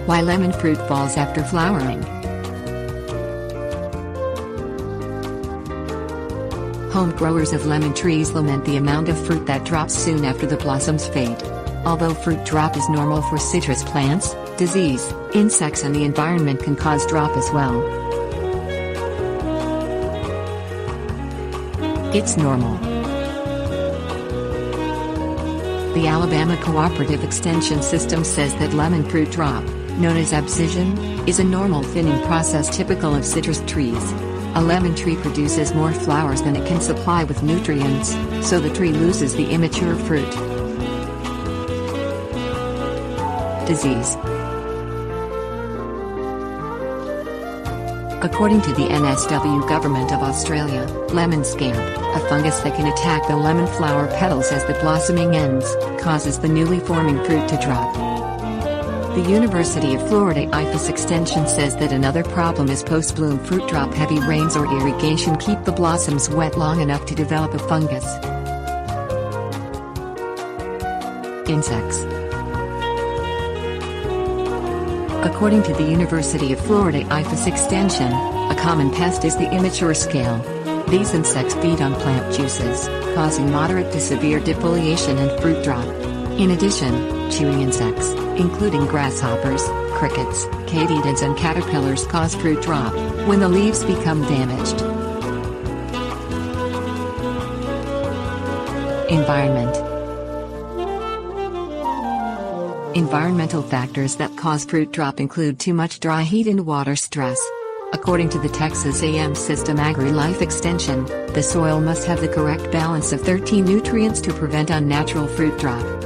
Why lemon fruit falls after flowering. Home growers of lemon trees lament the amount of fruit that drops soon after the blossoms fade. Although fruit drop is normal for citrus plants, disease, insects and the environment can cause drop as well. It's normal. The Alabama Cooperative Extension System says that lemon fruit drop, known as abscission, is a normal thinning process typical of citrus trees. A lemon tree produces more flowers than it can supply with nutrients, so the tree loses the immature fruit. Disease. According to the NSW Government of Australia, lemon scamp, a fungus that can attack the lemon flower petals as the blossoming ends, causes the newly forming fruit to drop. The University of Florida IFAS Extension says that another problem is post-bloom fruit drop. Heavy rains or irrigation keep the blossoms wet long enough to develop a fungus. Insects. According to the University of Florida IFAS Extension, a common pest is the immature scale. These insects feed on plant juices, causing moderate to severe defoliation and fruit drop. In addition, chewing insects, including grasshoppers, crickets, katydids and caterpillars cause fruit drop when the leaves become damaged. Environment. Environmental factors that cause fruit drop include too much dry heat and water stress. According to the Texas A&M System Agri-Life Extension, the soil must have the correct balance of 13 nutrients to prevent unnatural fruit drop.